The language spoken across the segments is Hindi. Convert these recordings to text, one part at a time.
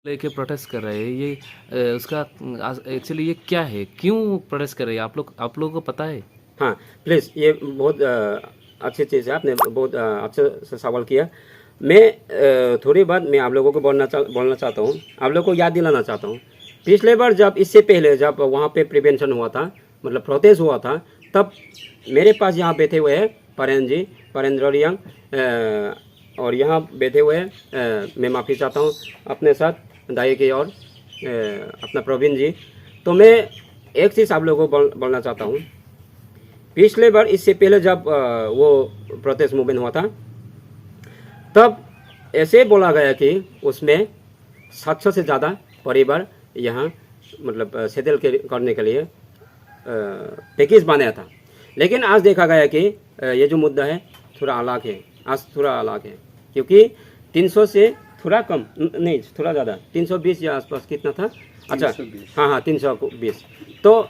लेके प्रोटेस्ट कर रहे हैं ये उसका एक्चुअली ये क्या है, क्यों प्रोटेस्ट कर रहे हैं आप लोगों को पता है? हाँ प्लीज़, ये बहुत अच्छी चीज़ है, आपने बहुत अच्छे से सवाल किया। मैं थोड़ी बात मैं आप लोगों को बोलना चाहता हूँ, आप लोगों को याद दिलाना चाहता हूँ। पिछले बार जब इससे पहले जब वहाँ पे प्रिवेंशन हुआ था, मतलब प्रोटेस्ट हुआ था, तब मेरे पास यहाँ बैठे हुए हैं परेंद्र रियांग, और यहाँ बैठे हुए हैं मैं माफ़ी चाहता हूँ अपने साथ दाई की और अपना प्रवीण जी। तो मैं एक चीज़ आप लोगों को बोलना चाहता हूँ। पिछले बार इससे पहले जब वो प्रोटेस्ट मूवमेंट हुआ था, तब ऐसे बोला गया कि उसमें 700 से ज़्यादा परिवार यहाँ मतलब सेटल करने के लिए पैकेज बनाया था। लेकिन आज देखा गया कि ये जो मुद्दा है थोड़ा अलग है, आज थोड़ा अलग है, क्योंकि 300 से थोड़ा कम नहीं, थोड़ा ज़्यादा 320 या आसपास कितना था? अच्छा, हाँ 320। तो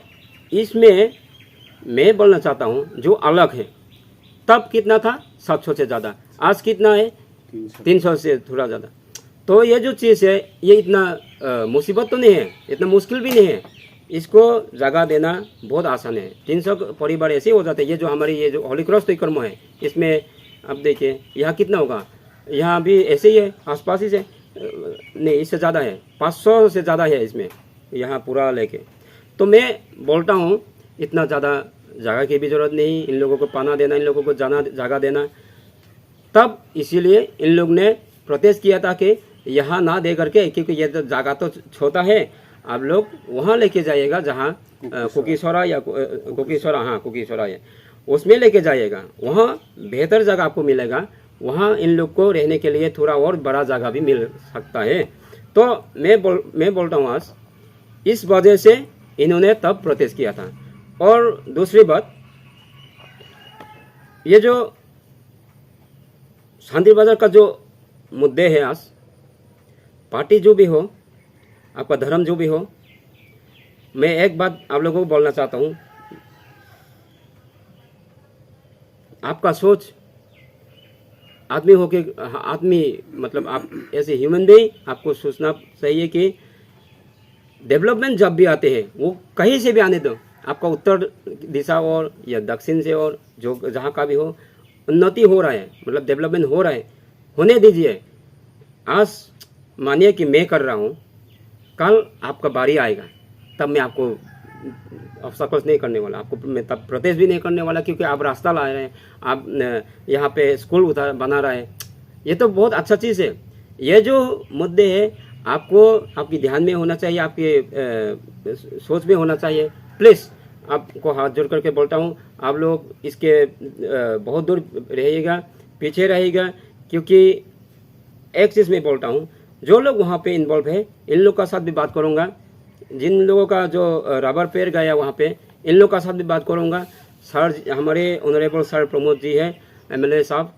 इसमें मैं बोलना चाहता हूँ जो अलग है, तब कितना था? 700 से ज़्यादा। आज कितना है? 300 से थोड़ा ज़्यादा। तो ये जो चीज़ है ये इतना मुसीबत तो नहीं है, इतना मुश्किल भी नहीं है। इसको जगह देना बहुत आसान है। 300 परिवार ऐसे हो जाते हैं। ये जो हमारी ये जो होली क्रॉस त्रिकर्म है, इसमें अब देखिए यहाँ कितना होगा, यहाँ भी ऐसे ही है, आसपास ही से नहीं, इससे ज़्यादा है, 500 से ज़्यादा है इसमें, यहाँ पूरा लेके। तो मैं बोलता हूँ इतना ज़्यादा जगह की भी ज़रूरत नहीं, इन लोगों को पाना देना, इन लोगों को जाना जगह देना। तब इसीलिए इन लोग ने प्रोटेस्ट किया था कि यहाँ ना दे करके, क्योंकि ये तो जगह तो छोटा है, आप लोग वहाँ लेके जाइएगा जहाँ कुकीसौरा या कुकीसौरा, हाँ कुकीसौरा है, उसमें लेके जाइएगा, वहाँ बेहतर जगह आपको मिलेगा, वहाँ इन लोग को रहने के लिए थोड़ा और बड़ा जगह भी मिल सकता है। तो मैं बोलता हूँ आज इस वजह से इन्होंने तब प्रोटेस्ट किया था। और दूसरी बात, ये जो शांति बाजार का जो मुद्दे है, आज पार्टी जो भी हो, आपका धर्म जो भी हो, मैं एक बात आप लोगों को बोलना चाहता हूँ, आपका सोच आदमी हो के आदमी मतलब आप ऐसे ह्यूमन बीइंग, आपको सोचना चाहिए कि डेवलपमेंट जब भी आते हैं वो कहीं से भी आने दो, आपका उत्तर दिशा और या दक्षिण से और जो जहाँ का भी हो, उन्नति हो रहा है, मतलब डेवलपमेंट हो रहा है, होने दीजिए। आज मानिए कि मैं कर रहा हूँ, कल आपका बारी आएगा, तब मैं आपको ऑब्स्टैकल्स नहीं करने वाला, आपको मैं तब प्रोटेस्ट भी नहीं करने वाला, क्योंकि आप रास्ता ला रहे हैं, आप यहाँ पे स्कूल बना रहे हैं, ये तो बहुत अच्छा चीज़ है। ये जो मुद्दे हैं आपको आपकी ध्यान में होना चाहिए, आपके सोच में होना चाहिए। प्लीज़ आपको हाथ जोड़ करके बोलता हूँ, आप लोग इसके बहुत दूर रहिएगा, पीछे रहेगा, क्योंकि एक चीज़ मैं बोलता हूँ, जो लोग वहाँ पे इन्वॉल्व है इन लोग का साथ भी बात करूँगा, जिन लोगों का जो रबर पैर गया वहाँ पे, इन लोग का साथ भी बात करूँगा। सर, हमारे ऑनरेबल सर प्रमोद जी है, एमएलए साहब,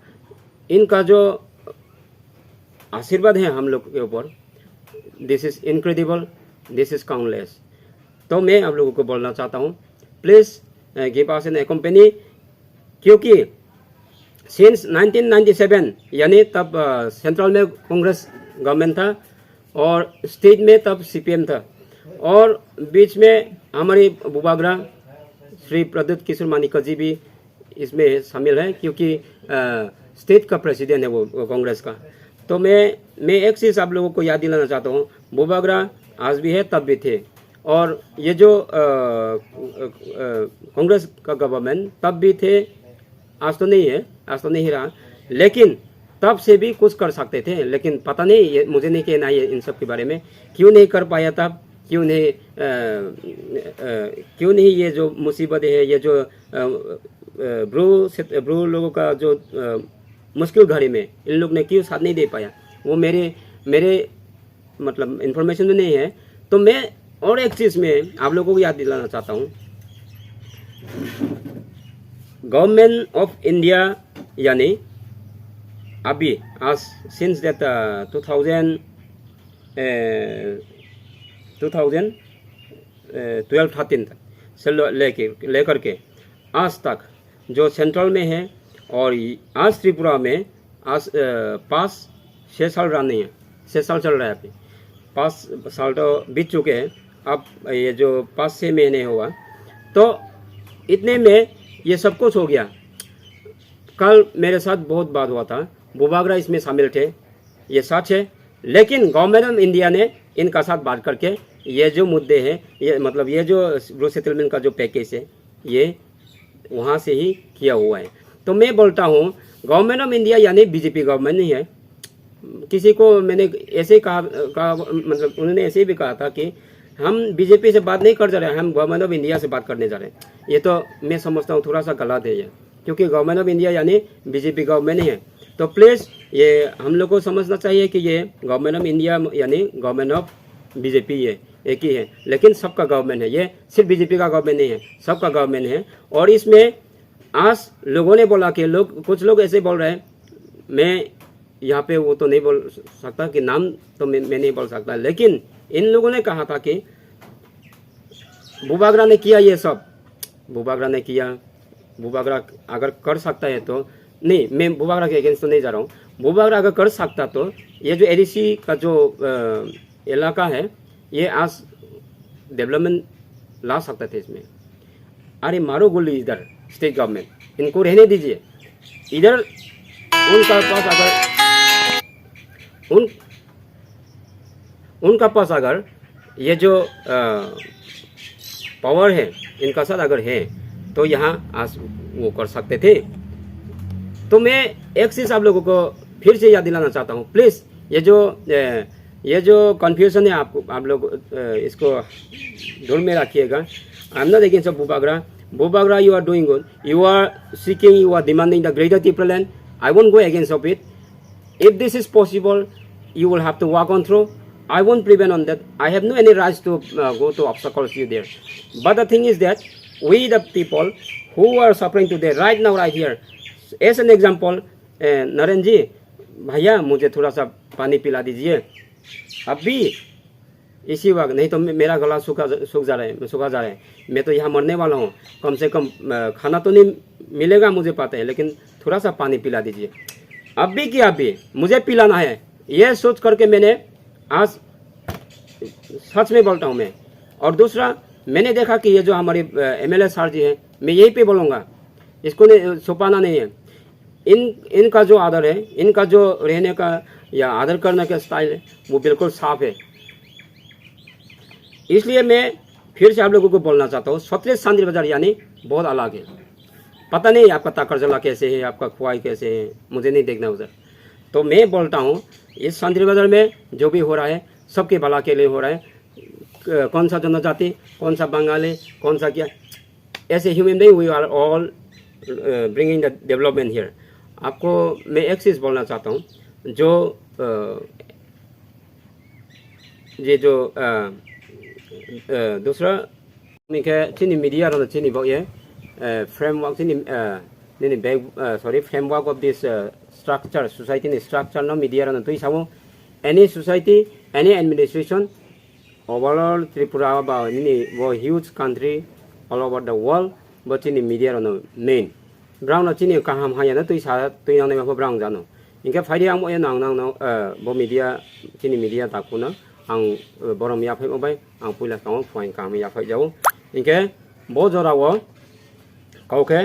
इनका जो आशीर्वाद है हम लोग के ऊपर, this is incredible, this is countless. तो मैं आप लोगों को बोलना चाहता हूँ, please give us an company, क्योंकि सिंस 1997 यानी तब सेंट्रल में कांग्रेस गवर्नमेंट था और स्टेट में तब सीपीएम था, और बीच में हमारी बुबागरा श्री प्रद्युत किशोर मानिका जी भी इसमें शामिल है, क्योंकि स्टेट का प्रेसिडेंट है वो कांग्रेस का। तो मैं एक चीज़ आप लोगों को याद दिलाना चाहता हूँ, बुबागरा आज भी है, तब भी थे, और ये जो कांग्रेस का गवर्नमेंट तब भी थे, आज तो नहीं है, आज तो नहीं रहा, लेकिन तब से भी कुछ कर सकते थे। लेकिन पता नहीं, ये मुझे नहीं कहना है इन सब के बारे में, क्यों नहीं कर पाया तब, क्यों नहीं ये जो मुसीबत है, ये जो ब्रू लोगों का जो मुश्किल घड़ी में इन लोग ने क्यों साथ नहीं दे पाया, वो मेरे मतलब इन्फॉर्मेशन में नहीं है। तो मैं और एक चीज़ में आप लोगों को याद दिलाना चाहता हूँ, गवर्नमेंट ऑफ इंडिया यानी अभी आज सिंस दैट 2012-13 तक से लेकर के आज तक जो सेंट्रल में है, और आज त्रिपुरा में आज 5-6 साल रन नहीं है, 6 साल चल रहा है अभी। 5 साल तो बीत चुके हैं, अब ये जो 5-6 महीने हुआ, तो इतने में ये सब कुछ हो गया। कल मेरे साथ बहुत बात हुआ था, बुबागरा इसमें शामिल थे, ये सच है। लेकिन गवर्नमेंट ऑफ इंडिया ने इनका साथ बात करके ये जो मुद्दे हैं, ये मतलब ये जो ब्रू सेटलमेंट का जो पैकेज है, ये वहाँ से ही किया हुआ है। तो मैं बोलता हूँ गवर्नमेंट ऑफ इंडिया यानी बीजेपी गवर्नमेंट नहीं है। किसी को मैंने ऐसे कहा मतलब उन्होंने ऐसे भी कहा था कि हम बीजेपी से बात नहीं कर जा रहे, हम गवर्नमेंट ऑफ इंडिया से बात करने जा रहे हैं। ये तो मैं समझता हूँ थोड़ा सा गलत है ये, क्योंकि गवर्नमेंट ऑफ इंडिया यानी बीजेपी गवर्नमेंट नहीं है। तो प्लीज़ ये हम लोग को समझना चाहिए कि ये गवर्नमेंट ऑफ इंडिया यानी गवर्नमेंट ऑफ बीजेपी है, एक ही है, लेकिन सबका गवर्नमेंट है। ये सिर्फ बीजेपी का गवर्नमेंट नहीं है, सबका गवर्नमेंट है। और इसमें आज लोगों ने बोला कि कुछ लोग ऐसे बोल रहे हैं, मैं यहाँ पे वो तो नहीं बोल सकता कि नाम तो मैं नहीं बोल सकता, लेकिन इन लोगों ने कहा था कि बुबागरा ने किया ये सब, बुबागरा ने किया, बुबागरा अगर कर सकता है तो नहीं, मैं बुबागरा के अगेंस्ट तो नहीं जा रहा हूँ। बुबागरा अगर कर सकता तो ये जो एडीसी का जो इलाका है, ये आज डेवलपमेंट ला सकते थे इसमें। अरे मारो गोली इधर स्टेट गवर्नमेंट, इनको रहने दीजिए इधर। उनका पास अगर ये जो पावर है इनका साथ अगर है तो यहाँ आज वो कर सकते थे। तो मैं एक चीज़ आप लोगों को फिर से याद दिलाना चाहता हूँ, प्लीज़ ये जो कन्फ्यूजन है आप लोग इसको दूर में रखिएगा। I am not against Bubagra. Bubagra, you are doing good. You are seeking, you are demanding the greater Tripura land. I won't go against of it. If this is possible, you will have to walk on through. I won't prevent on that. I have no any rights to go to obstacles you there. But the thing is that we the people who are suffering today, right now, right here, as an example, Narendra ji भैया मुझे थोड़ा सा पानी पिला दीजिए अभी इसी वक्त, नहीं तो मेरा गला सूख जा रहा है। मैं तो यहाँ मरने वाला हूँ, कम से कम खाना तो नहीं मिलेगा मुझे पता है, लेकिन थोड़ा सा पानी पिला दीजिए अभी की अभी, मुझे पिलाना है। ये सोच करके मैंने आज सच में बोलता हूँ मैं। और दूसरा, मैंने देखा कि ये जो हमारे एमएलए सर जी हैं, मैं यही पे बोलूँगा, इसको नहीं छुपाना नहीं है। इनका जो आदर है, इनका जो रहने का या आदर करने का स्टाइल है, वो बिल्कुल साफ है। इसलिए मैं फिर से आप लोगों को बोलना चाहता हूँ, सतलेज सांद्री बाजार यानी बहुत अलग है। पता नहीं आपका ताकरजला कैसे है, आपका खुआई कैसे है, मुझे नहीं देखना उधर। तो मैं बोलता हूँ इस सांद्री बाजार में जो भी हो रहा है सबके भला के लिए हो रहा है। कौन सा जनजाति, कौन सा बंगाली, कौन सा क्या, ऐसे human being we are all bringing the development here. आपको मैं एक चीज़ बोलना चाहता हूँ, ये जो दूसरा चीनी मीडिया रो चीनी बहुत ये फ्रेमवर्क चीनी framework of this structure society ने स्ट्रक्चर नो मीडिया रो तो इसावो any society any administration overall Tripura बा वो huge country all over the world but चीनी मीडिया रो मेन ब्राउन चीनी कहाम हाया ना तो इसा तो इना ने ब्राउन जानो इनके फायदे आम ये नांग वो मीडिया चीनी मीडिया ताकू ना आं बरम याफाइ ओबाय आं पुइला काउ फुइन काम याफाइ जाओ इनके बहुत जरा वो काउके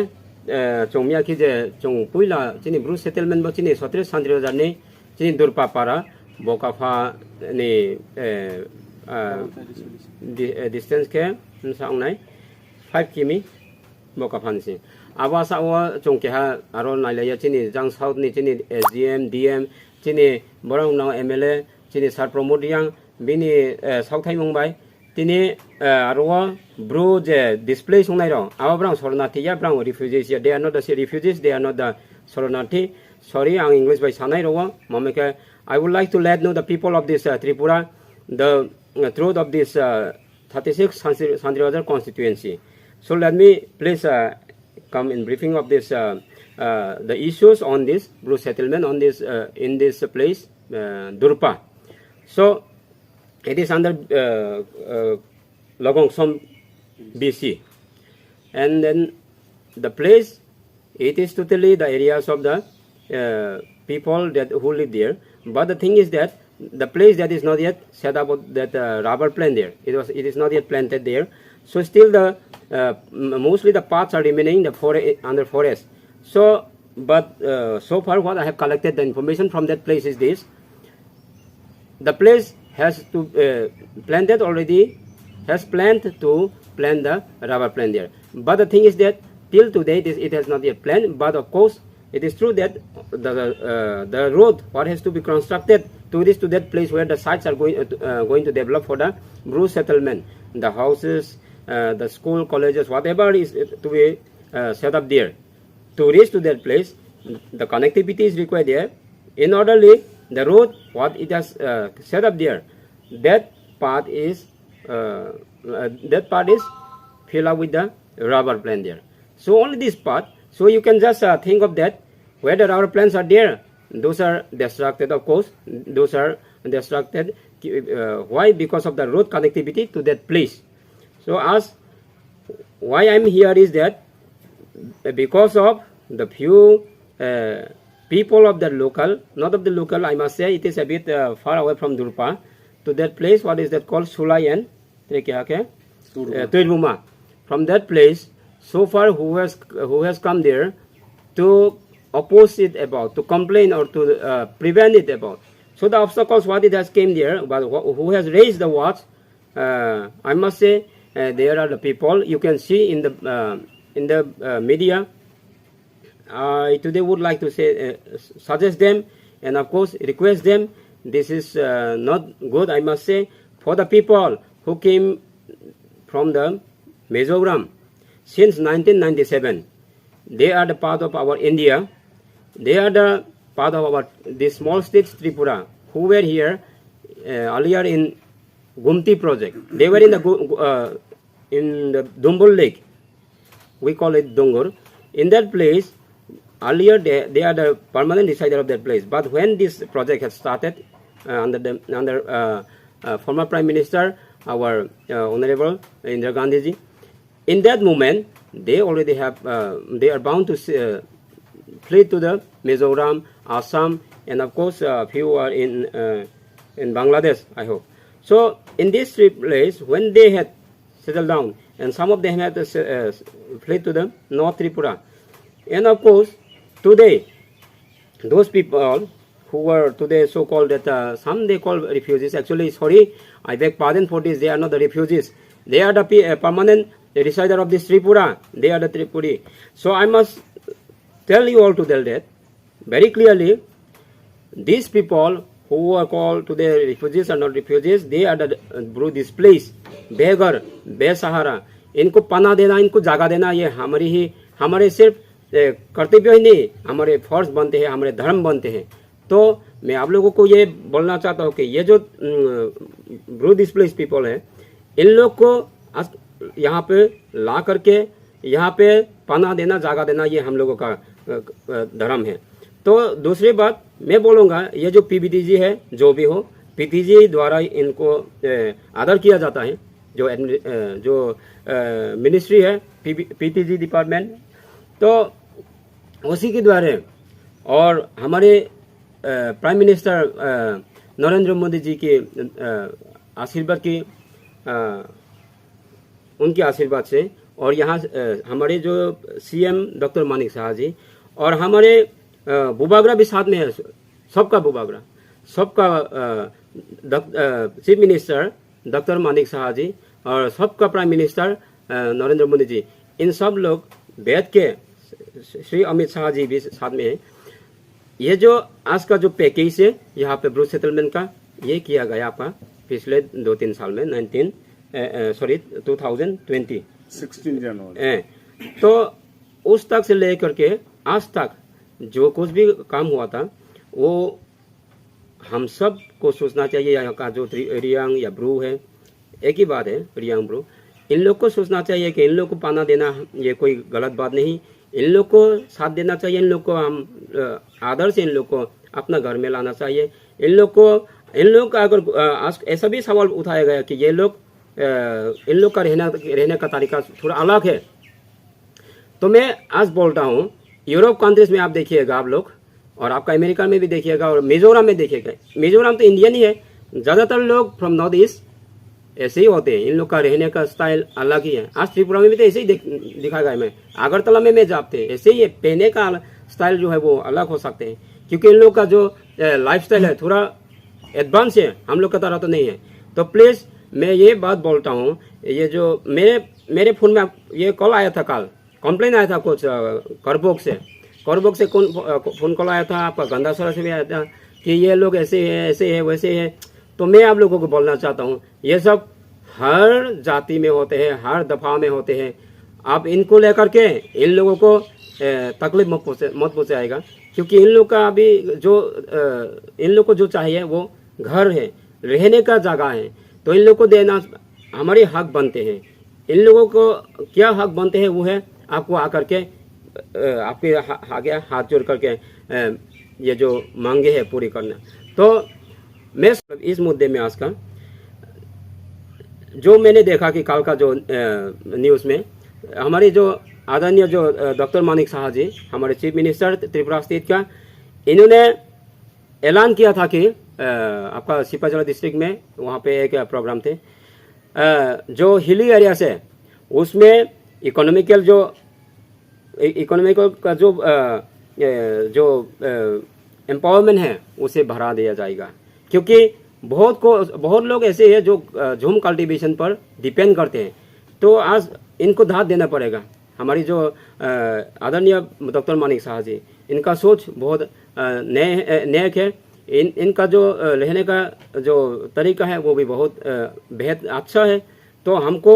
चौमिया की जे चौ पुइला चिनी ब्रू सेटलमेंट बो चिनी 17,000 ने चिनी दुर्पापारा बोकाफा ने डिस्टेंस के सांगनाय 5 किमी बोकाफान से आवासा वो चौके हा आरो नाइलाया चिनी जां साउथ नि चिनी एसडीएम डीएम चिनी बरम नाउ एमएलए चिनी सार Pramod yang bini sauthai mongbai tini arwa bro je display songnai ro aba brang sornathi ya brang refugees ya they are not the refugees, they are not the sornathi. Sorry ang English by sanai ro mameke. I would like to let know the people of this Tripura the truth of this 36 Sandri Bazar constituency. So let me please come in briefing of this the issues on this blue settlement on this in this place Durpa. So it is under Logongsom BC, and then the place, it is totally the areas of the people that who live there. But the thing is that the place that is not yet set up that rubber plant there. It is not yet planted there. So still the mostly the paths are remaining the under forest. So but so far what I have collected the information from that place is this: the place has to planted already, has planned to plant the rubber plant there. But the thing is that till today it has not yet planned. But of course it is true that the road what has to be constructed to reach to that place where the sites are going to develop for the Bruce settlement, the houses, the school, colleges, whatever is to be set up there. To reach to that place, the connectivity is required there. In orderly, the road what it has set up there, that part is filled up with the rubber plant there. So only this part. So you can just think of that. Where the rubber plants are there, those are destructed. Of course, those are destructed. Why? Because of the road connectivity to that place. So as why I'm here is that because of the few people of the local, not of the local, I must say it is a bit far away from Durpa, to that place, what is that called, Sulai and Tuiruma. From that place, so far who has come there to oppose it about, to complain or to prevent it about. So the obstacles what it has came there, but who has raised the watch, I must say there are the people you can see in the media. I today would like to say suggest them and of course request them. This is not good, I must say, for the people who came from the Mizoram since 1997. They are the part of our India. They are the part of our this small state Tripura, who were here earlier in Gumti project. They were in the Dumbul Lake. We call it Dungur. In that place, earlier they are the permanent decider of that place. But when this project has started under former Prime Minister, our Honorable Indira Gandhi ji, in that moment they already have they are bound to flee to the Mizoram, Assam, and of course few are in Bangladesh, I hope. So in this place, when they had settled down, and some of them had to flee to the North Tripura, and of course today those people who were today so-called that some they call refugees. Actually, sorry, I beg pardon for this. They are not the refugees. They are the permanent resider of this Tripura. They are the Tripuri. So I must tell you all to tell that very clearly. These people who are called today refugees are not refugees. They are the displaced, beggar, बेसहारा. इनको पना देना, इनको जगह देना, ये हमारे सिर्फ कर्तव्य ही नहीं, हमारे फर्ज बनते हैं, हमारे धर्म बनते हैं. तो मैं आप लोगों को ये बोलना चाहता हूँ कि ये जो ब्रू डिस्प्लेस्ड पीपल हैं, इन लोग को यहाँ पे ला करके यहाँ पे पनाह देना, जगह देना, ये हम लोगों का धर्म है. तो दूसरी बात मैं बोलूँगा, ये जो पीबीटी जी है, जो भी हो, पीटीजी द्वारा इनको आदर किया जाता है. जो मिनिस्ट्री है पीटीजी डिपार्टमेंट, तो उसी के द्वारा और हमारे प्राइम मिनिस्टर नरेंद्र मोदी जी के आशीर्वाद की उनके आशीर्वाद से, और यहाँ हमारे जो सीएम डॉक्टर मानिक साहा जी और हमारे बुबागरा भी साथ में है, सबका बुबागरा, सबका chief minister doctor Manik Saha ji और सबका प्राइम मिनिस्टर नरेंद्र मोदी जी, इन सब लोग बैठ के, श्री अमित शाह जी भी साथ में है. ये जो आज का जो पैकेज है यहाँ पे ब्रू सेटलमेंट का, ये किया गया आपका पिछले 2-3 साल में 2020 16 जनवरी. तो उस तक से लेकर के आज तक जो कुछ भी काम हुआ था, वो हम सब को सोचना चाहिए. यहाँ का जो रियांग या ब्रू है, एक ही बात है, रियांग ब्रू, इन लोग को सोचना चाहिए कि इन लोग को पाना देना ये कोई गलत बात नहीं. इन लोग को साथ देना चाहिए. इन लोग को हम आदर से इन लोग को अपना घर में लाना चाहिए. इन लोग का अगर आज ऐसा भी सवाल उठाया गया कि ये लोग इन लोग का रहने का तरीका थोड़ा अलग है, तो मैं आज बोलता हूँ, यूरोप कंट्रीज में आप देखिएगा आप लोग, और आपका अमेरिका में भी देखिएगा और मिजोरम में देखिएगा। मिजोरम तो इंडियन ही है, ज़्यादातर लोग फ्रॉम नॉर्थ ईस्ट ऐसे ही होते हैं, इन लोग का रहने का स्टाइल अलग ही है। आज त्रिपुरा में भी तो ऐसे ही दिखा गया, मैं अगरतला में मैं जाते ऐसे ही है, पहने का स्टाइल जो है वो अलग हो सकते हैं, क्योंकि इन लोग का जो लाइफ स्टाइल है थोड़ा एडवांस है, हम लोग का तरह तो नहीं है। तो प्लीज़ मैं ये बात बोलता हूँ, ये जो मेरे फ़ोन में ये कॉल आया था, कल कंप्लेन आया था कुछ करबोक से फ़ोन कॉल आया था, आपका गंदासरा से भी आया था कि ये लोग ऐसे है वैसे है। तो मैं आप लोगों को बोलना चाहता हूँ, ये सब हर जाति में होते हैं, हर दफा में होते हैं। आप इनको लेकर के इन लोगों को तकलीफ मत पहुँचाएगा, क्योंकि इन लोग का अभी इन लोग को जो चाहिए वो घर है, रहने का जगह है, तो इन लोग को देना हमारे हक बनते हैं। इन लोगों को क्या हक बनते हैं वो है आपको आकर के आपके आगे हाथ जोड़ करके ये जो मांगे है पूरी करना। तो मैं इस मुद्दे में आज का जो मैंने देखा कि कल का जो न्यूज़ में हमारे जो आदरणीय जो डॉक्टर मानिक साहा जी, हमारे चीफ मिनिस्टर त्रिपुरा स्टेट का, इन्होंने ऐलान किया था कि आपका सिपाजला डिस्ट्रिक्ट में वहाँ पे एक प्रोग्राम थे, जो हिली एरियाज है उसमें इकोनॉमिकल का जो एम्पावरमेंट है उसे बढ़ा दिया जाएगा, क्योंकि बहुत लोग ऐसे हैं जो झूम कल्टीवेशन पर डिपेंड करते हैं। तो आज इनको दाद देना पड़ेगा। हमारी जो आदरणीय डॉक्टर मानिक साहा जी, इनका सोच बहुत नेक है, इनका जो रहने का जो तरीका है वो भी बहुत बेहद अच्छा है। तो हमको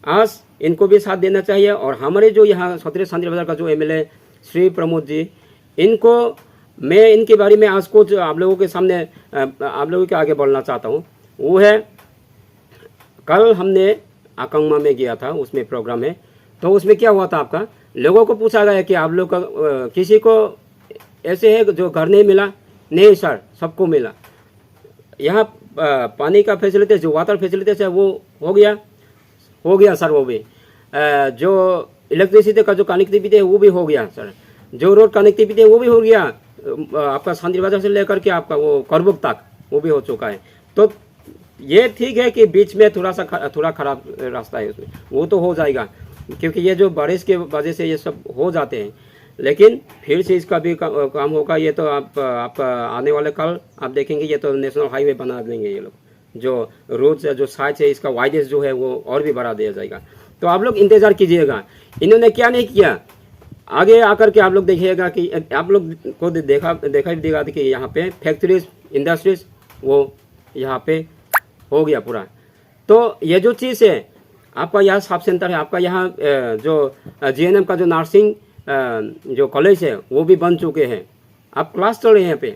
आज इनको भी साथ देना चाहिए। और हमारे जो यहाँ सत्रह सांद्री बाजार का जो एमएलए श्री प्रमोद जी, इनको मैं इनके बारे में आज कुछ आप लोगों के सामने आप लोगों के आगे बोलना चाहता हूँ। वो है, कल हमने आकंगमा में गया था, उसमें प्रोग्राम है, तो उसमें क्या हुआ था, आपका लोगों को पूछा गया कि आप लोग का किसी को ऐसे है जो घर नहीं मिला? नहीं सर, सबको मिला। यहाँ पानी का फैसिलिटीज, जो वाटर फैसिलिटीज है वो हो गया सर, वो भी जो इलेक्ट्रिसिटी का जो कनेक्टिविटी है वो भी हो गया सर, जो रोड कनेक्टिविटी है वो भी हो गया, आपका सांद्री बाजार से लेकर के आपका वो करबुक तक वो भी हो चुका है। तो ये ठीक है कि बीच में थोड़ा खराब रास्ता है, उसमें वो तो हो जाएगा, क्योंकि ये जो बारिश के वजह से ये सब हो जाते हैं। लेकिन फिर से इसका भी काम होगा। ये तो आपका आने वाले कल आप देखेंगे, ये तो नेशनल हाईवे बना देंगे ये लोग, जो रोड जो साइज है इसका वाइडेस्ट जो है वो और भी बढ़ा दिया जाएगा। तो आप लोग इंतज़ार कीजिएगा। इन्होंने क्या नहीं किया, आगे आकर के आप लोग देखिएगा कि आप लोग को देखा दिखेगा कि यहाँ पे फैक्ट्रीज, इंडस्ट्रीज वो यहाँ पे हो गया पूरा। तो ये जो चीज़ है, आपका यहाँ सब सेंटर है, आपका यहाँ जो जीएनएम का जो नर्सिंग जो कॉलेज है वो भी बन चुके हैं, आप क्लास चल रहे हैं यहाँ पे।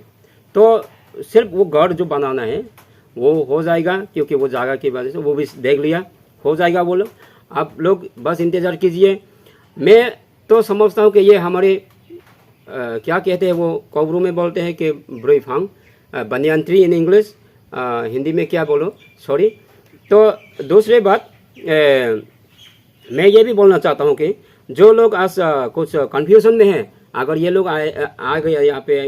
तो सिर्फ वो घर जो बनाना है वो हो जाएगा, क्योंकि वो जगह की वजह से वो भी देख लिया, हो जाएगा वो लोग। आप लोग बस इंतज़ार कीजिए। मैं तो समझता हूँ कि ये हमारे क्या कहते हैं, वो कोबरू में बोलते हैं कि ब्रुईफांग, banyan tree in English, Hindi में क्या बोलो, सॉरी। तो दूसरी बात मैं ये भी बोलना चाहता हूँ कि जो लोग आज कुछ कन्फ्यूजन में हैं, अगर ये लोग आ गए यहाँ पे,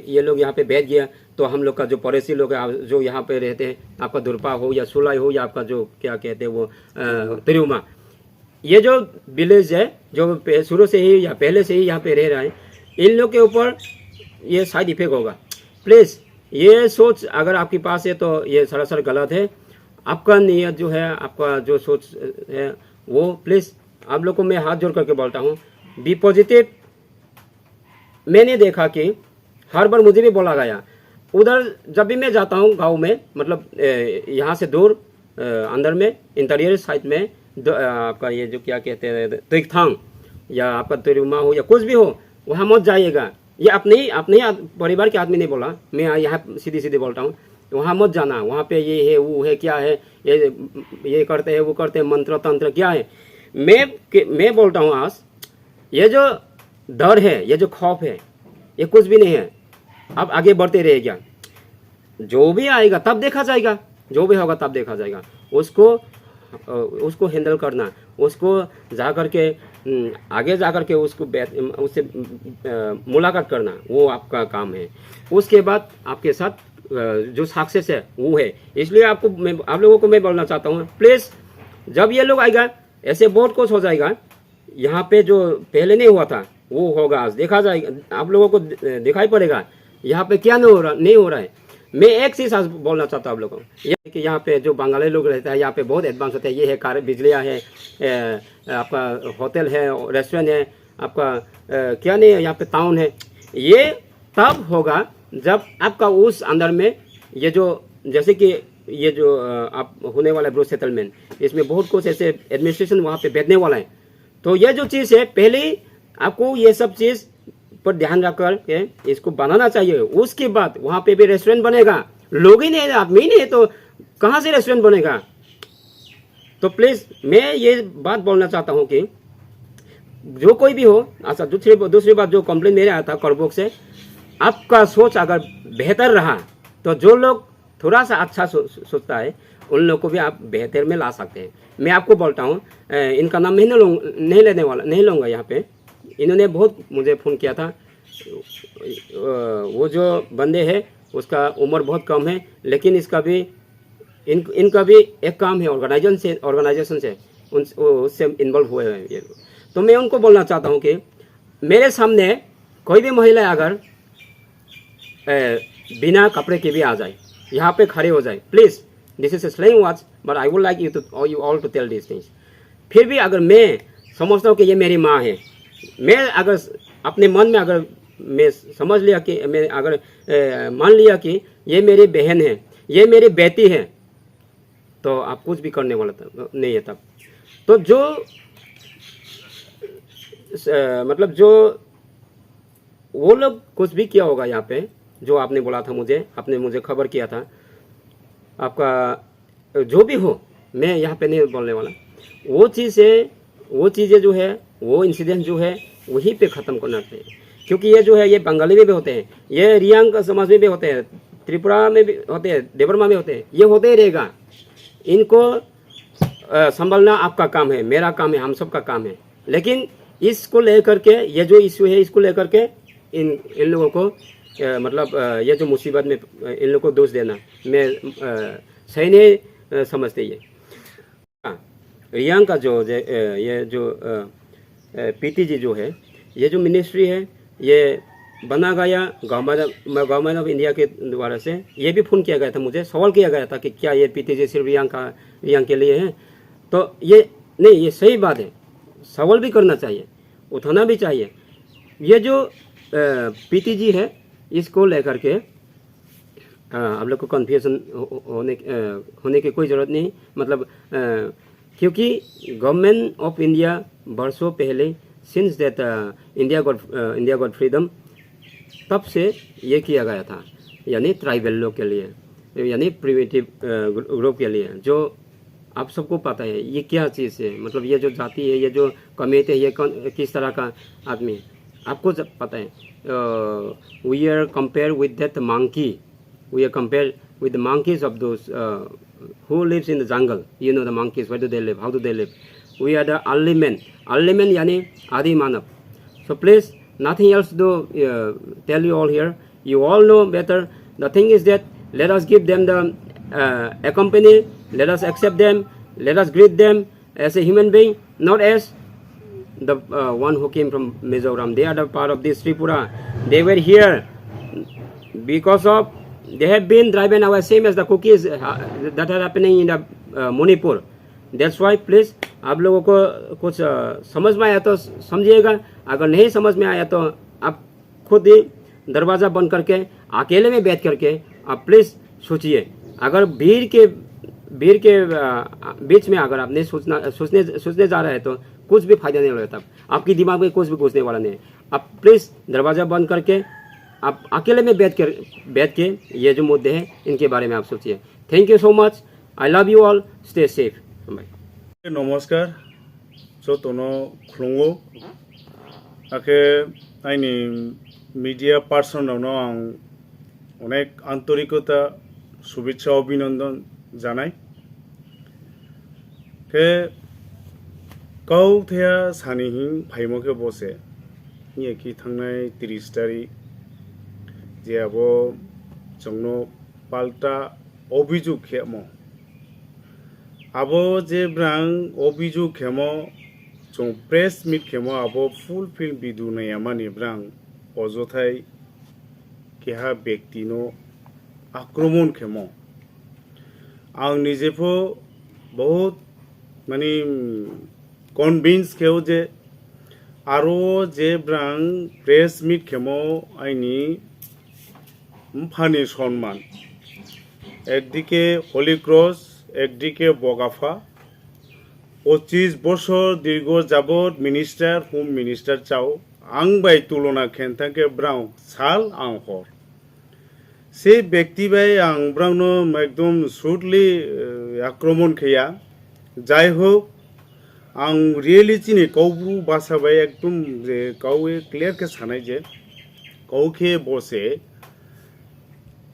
ये लोग यहाँ पे बैठ गया, तो हम लोग का जो पड़ोसी लोग जो यहाँ पे रहते हैं, आपका दुर्पा हो या सुलाई हो या आपका जो क्या कहते हैं वो तिरुमा, ये जो विलेज है जो शुरू से ही या पहले से ही यहाँ पे रह रहा है, इन लोग के ऊपर ये साइड इफेक्ट होगा। प्लीज़ ये सोच अगर आपके पास है तो ये सरासर गलत है। आपका नीयत जो है, आपका जो सोच है वो प्लीज़ आप लोग को मैं हाथ जोड़ करके बोलता हूँ, बी पॉजिटिव। मैंने देखा कि हर बार मुझे भी बोला गया, उधर जब भी मैं जाता हूँ गांव में, मतलब यहाँ से दूर अंदर में इंटीरियर साइड में आपका ये जो क्या कहते हैं तिकथांग या आपका तिरुमा हो या कुछ भी हो, वहाँ मत जाइएगा। ये अपने परिवार के आदमी नहीं बोला, मैं यहाँ सीधे बोलता हूँ, वहाँ मत जाना। वहाँ पे ये है वो है क्या है, ये करते हैं वो करते हैं, मंत्र तंत्र क्या है। मैं बोलता हूँ आज ये जो डर है, ये जो खौफ है, ये कुछ भी नहीं है। अब आगे बढ़ते रहेगा, जो भी आएगा तब देखा जाएगा, जो भी होगा तब देखा जाएगा। उसको हैंडल करना, उसको जा करके आगे जाकर के उसको उससे मुलाकात करना वो आपका काम है। उसके बाद आपके साथ जो सक्सेस है वो है। इसलिए आप लोगों को मैं बोलना चाहता हूँ, प्लीज़ जब ये लोग आएगा ऐसे बहुत कुछ हो जाएगा। यहाँ पे जो पहले नहीं हुआ था वो होगा, आज देखा जाएगा, आप लोगों को दिखाई पड़ेगा यहाँ पे क्या नहीं हो रहा है। मैं एक चीज़ आज बोलना चाहता हूँ आप लोगों को, ये कि यहाँ पे जो बंगाली लोग रहते हैं यहाँ पे बहुत एडवांस होते हैं। ये है कार, बिजलियाँ है, आपका होटल है, रेस्टोरेंट है, आपका क्या नहीं है, यहाँ पे टाउन है। ये तब होगा जब आपका उस अंदर में ये जो, जैसे कि ये जो आप होने वाला है ब्रो सेटलमेंट, इसमें बहुत कुछ ऐसे एडमिनिस्ट्रेशन वहाँ पे बैठने वाला है। तो ये जो चीज़ है पहले ही आपको ये सब चीज़ पर ध्यान रख कर के इसको बनाना चाहिए। उसके बाद वहाँ पे भी रेस्टोरेंट बनेगा। लोग ही नहीं, आदमी ही नहीं तो कहाँ से रेस्टोरेंट बनेगा। तो प्लीज़ मैं ये बात बोलना चाहता हूँ कि जो कोई भी हो, अच्छा दूसरी बात जो कंप्लेन मेरे आया था करबोक से, आपका सोच अगर बेहतर रहा तो जो लोग थोड़ा सा अच्छा सोचता है उन लोग को भी आप बेहतर में ला सकते हैं। मैं आपको बोलता हूँ, इनका नाम नहीं लूँगा यहाँ पे। इन्होंने बहुत मुझे फ़ोन किया था। वो जो बंदे हैं उसका उम्र बहुत कम है, लेकिन इसका भी इनका भी एक काम है ऑर्गेनाइजेशन से उससे इन्वॉल्व हुए हैं ये। तो मैं उनको बोलना चाहता हूँ कि मेरे सामने कोई भी महिला अगर बिना कपड़े के भी आ जाए, यहाँ पे खड़े हो जाए, please this is slaying words but I would like you all to tell this things. फिर भी अगर मैं समझता हूँ कि ये मेरी माँ है, मैं अगर अपने मन में अगर मैं समझ लिया कि मैं अगर मान लिया कि ये मेरी बहन है, ये मेरी बेटी है, तो आप कुछ भी करने वाला नहीं है तब। तो जो मतलब जो वो लोग कुछ भी किया होगा यहाँ पे, जो आपने बोला था आपने मुझे खबर किया था, आपका जो भी हो, मैं यहाँ पे नहीं बोलने वाला। वो चीज़ें जो है, वो इंसिडेंट जो है वहीं पे ख़त्म करना चाहिए। क्योंकि ये जो है ये बंगाली में भी होते हैं, ये रियांग समाज में भी होते हैं, त्रिपुरा में भी होते हैं, देवरमा में होते हैं, ये होते ही रहेगा। इनको संभालना आपका काम है, मेरा काम है, हम सब का काम है। लेकिन इसको लेकर के, ये जो इशू है इसको लेकर के इन लोगों को मतलब ये जो मुसीबत में इन लोगों को दोष देना मैं सही नहीं समझते। ये रियांग का जो ये जो पीटीजी जो है, ये जो मिनिस्ट्री है, ये बना गया गवर्नमेंट ऑफ इंडिया के द्वारा से। ये भी फ़ोन किया गया था, मुझे सवाल किया गया था कि क्या ये पीटीजी सिर्फ रियांग के लिए है। तो ये नहीं, ये सही बात है, सवाल भी करना चाहिए, उठाना भी चाहिए। ये जो पीटीजी है इसको लेकर के आप लोग को कन्फ्यूजन होने की कोई ज़रूरत नहीं। मतलब क्योंकि गवर्नमेंट ऑफ इंडिया वर्षों पहले, since that India got freedom, तब से ये किया गया था, यानी ट्राइबल लोग के लिए, यानी प्रिमिटिव ग्रुप के लिए। जो आप सबको पता है ये क्या चीज़ है, मतलब ये जो जाति है, ये जो कम्युनिटी है, ये किस तरह का आदमी है, आपको जब पता है। We are compare with that monkey, we are compare with the monkeys of those who lives in the jungle. You know the monkeys, where do they live, how do they live? We are the early men यानी आदि मानव। So please, nothing else to tell you all here. You all know better. The thing is that let us give them the accompany, let us accept them, let us greet them as a human being, not as the one who came from Mizoram. They are the part of this Tripura. They were here because of they have been driven away, same as the cookies that are happening in the Manipur. That's why please आप लोगों को कुछ समझ में आया तो समझिएगा, अगर नहीं समझ में आया तो आप खुद ही दरवाज़ा बंद करके अकेले में बैठ करके आप प्लीज़ सोचिए। अगर भीड़ के बीच में अगर आपने सोचने जा रहे हैं तो कुछ भी फायदा नहीं होता, आपकी दिमाग में कुछ भी घुसने वाला नहीं है। आप प्लीज़ दरवाज़ा बंद करके आप अकेले में बैठ के ये जो मुद्दे हैं इनके बारे में आप सोचिए। Thank you so much, I love you all, stay safe. नमस्कार, जो तोनो खुलुंगो आके आइनी मीडिया पार्सन आं अनेक आंतरिकता शुभेच्छा अभिनंदन जानाय के गाव थेया सानिहिं फाइमोके बसे ये की थांनाय 30 तारिख जे आबो जोंनो पाल्टा अभिजुग खेमो आबो जे ब्रां अभिजुग खेमो जों प्रेस मिट खेमो आबो फुल फिल्म बिदु नयामानि ब्रां अजथाय केहा व्यक्तिनो आक्रमण खेमो आं निजेफो बहुत माने कन्विन्स खेव जे आरो जे ब्रां प्रेस मिट खेमो आइनि फानि सम्मान একদিকে হোলি ক্রস একদিকে বগাফা 25 বছর দীর্ঘ যাবত মিনিস্টার হোম মিনিস্টার চাও আং বাই তুলনা খেনথাকে ব্রাউ সাল আং হর সে ব্যক্তি বাই আং ব্রাউনো একদম সুটলি আক্রমণ খেয়া যাই হোক आं रियेलि चिनि काउब्रु बासाबाय एकदम जे काउए क्लियर के सानाय जे काउखे बसे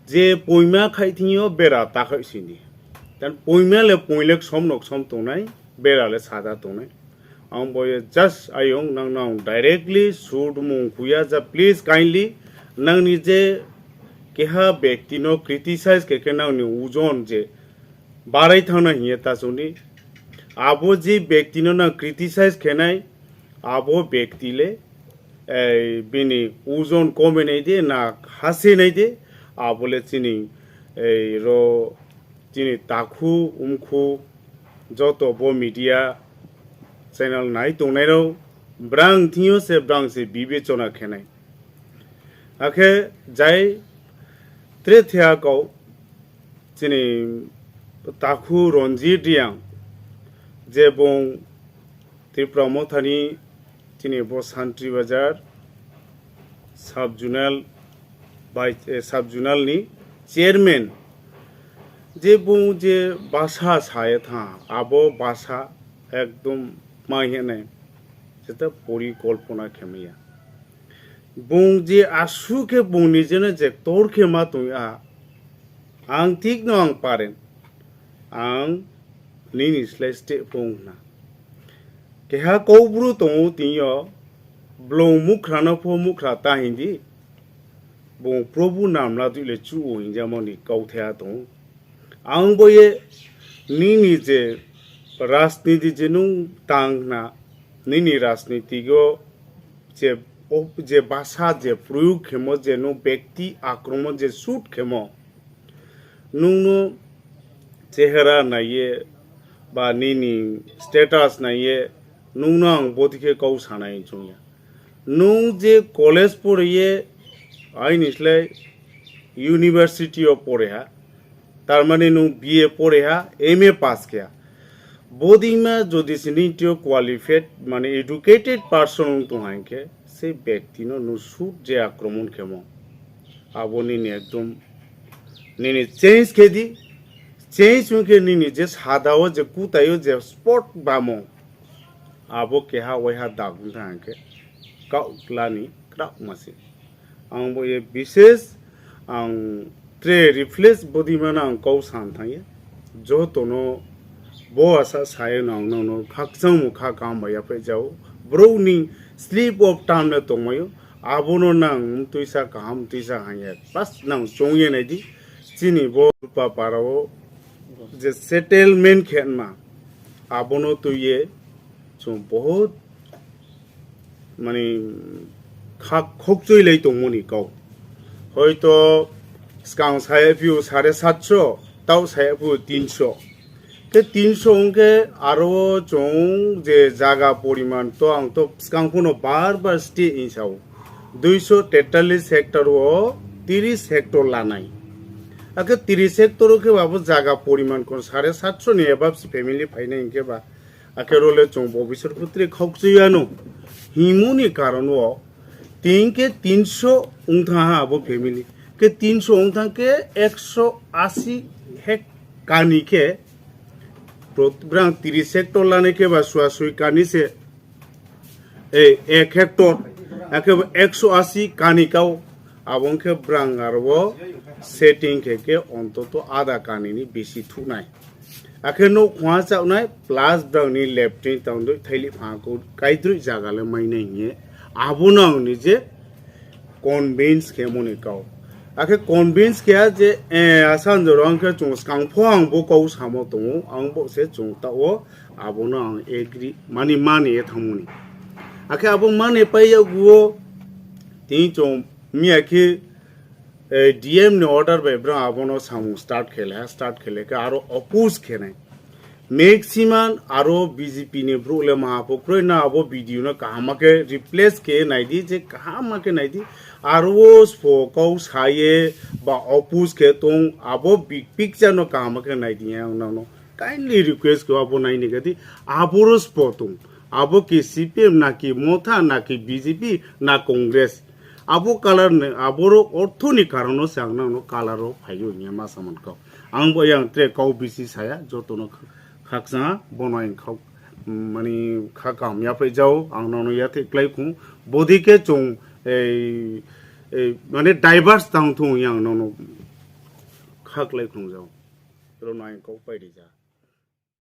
जे पयमा खाइथियो बेरा ताखायसिनि दान पयमाले पयलेक सम नक सम तोनाय बेराले सादा तोनाय आं बये जस्ट आयं नां डाइरेक्टली सुड मुं खुया जा प्लीज काइंडली नांनि जे केहा व्यक्तिनो क्रिटिसाइज केके नांनि उजन जे बाराय थाना हिये तासुनि आबो जी व्यक्ति ना क्रिटिसाइज खेनाय आबो व्यक्तिले बिनि उजन कमे नहीं दे ना हासे नहीं दे आबोले चिनी रो चिनी ताखु उमखु जतो बो मीडिया चैनल नाय तोंनाय रो ब्रां थियो से ब्रां से विवेचना खेनाय आखे जाय त्रे थिया को चिनी ताखु रंजीत दियां जे बं त्रिपुरा मथानि चिनि बो सान्ट्रि बाजार साब जुनालनि चेयरमैन जे बं जे बासा साये था आबो बासा एकदम माहेने जेता परिकल्पना खेमैया बं जे आसु के बंनि जेने जे तोर खेमा तुया आं ठीक न आं पारेन आं नीनि स्लेस्टे पोंगना केहा कौब्रु तों तियो ब्लो मुखरानो फो मुखरा ताहिंदी बों प्रभु नामला दुले चु हिंजामनि कौथया तों आं बये नीनि जे राजनीति जेनु तांगना नीनि राजनीतिगो जे भाषा जे प्रयोग खेमो जेनु व्यक्ति आक्रमण जे सूट खेमो नुनो चेहरा नाये बा नीनि स्टेटास नाये नुनां बोधिके कौ सानाय जुनिया नुं जे कॉलेज पढ़िए आई निस्ले यूनिवर्सिटी ऑफ पढ़ेहा तारमाने नुं बीए पढ़ेहा एमए पास किया बोधिमा जदि सिनिटियो क्वालिफाइड माने एडुकेटेड पर्सन तो हांके से व्यक्ति नो नु सूट जे आक्रमण खेमो आबोनी ने एकदम नीनि चेंज खेदी चेंज उनके नीनि जे सादाओ जे कुतायो जे स्पोर्ट बामो आबो केहा वहा दागुन थांके काउलानी क्राक मासे आं बये विशेष आं ट्रे रिफ्लेक्स बदिमान आं कौ सान थायो जो तनो बो आसा साय नां नो खाकसं मुखा काम बया फे जाओ ब्रोनी स्लीप ऑफ टाइम ने तोमयो आबोनो नां तुइसा काम तुइसा हाये बस नां चोंगे नायदि चिनि बो रुपा पाराओ जे सेटलमेंट खेनमा आबोनो तो ये जो बहुत माने खोकचोय लै दंमोनि गाव हयतो सिगां साहेबु 750 ताव साहेबु 300 के 300 उनके आरो जों जे जागा परिमाण तो आं तो सिगांखौनो बार बार स्टे इंसाव 243 हेक्टर 30 हेक्टर लानाय आके 30 हेक्टर के बाबू जागा परिमाण को 750 ने एबाब फैमिली फाइने इनके बा आके रोले जों भविष्य पुत्री खौकचयानो हिमुनि कारण वो तीन के 300 उंथा आबो फैमिली के 300 उंथा के 180 हेक कानी के प्रोग्राम 30 हेक्टर लाने के बाद सुई कानी से 1 हेक्टर आके 180 कानी काओ आबों के ब्रांग आरो सेटिंग के अंतत आधा कानी बेसि थुनाय आखे नो खुआ चावनाय प्लास ब्राउनी लेफ्टिन ताउंदो थैली फाको काइद्रु जागाले माइने हिए आबुना निजे कन्विन्स के मनिकाव आखे कन्विन्स के जे आसान जरंग के चुंग कांगफो आंबो कौ सामो दङ आंबो से चुंगताओ आबुना आं एग्री मानि माने थामुनि आखे आबो माने पाइया गुओ ती चुंग मियाखि डीएम ने ऑर्डर बेब्रा आबोनो सामु स्टार्ट खेले के आरो अपोज खेने मैक्सिमम आरो बीजेपी ने ब्रोले महापक्रो ना आबो वीडियो ना कहामा के रिप्लेस के नाइदी जे कहामा के नाइदी आरो स्पोकौ साये बा अपोज के तो आबो बिग पिक्चर नो कहामा के नाइदी है उनानो काइंडली रिक्वेस्ट को आबो नाइनी गदी आबोरो स्पोतुम आबो की सीपीएम ना की मोथा ना की बीजेपी ना कांग्रेस आबो कालार ने आबोरो अर्थनि कारणो सांगना नो कालारो फायो नि मासामन को आंबो yang tre kau bisi saya jotono khaksa bonain khau mani khakam ya pe jao angno ya te klai khu bodi ke chung mane diverse tang thu yang no khaklai khu jao ro nai ko pai di ja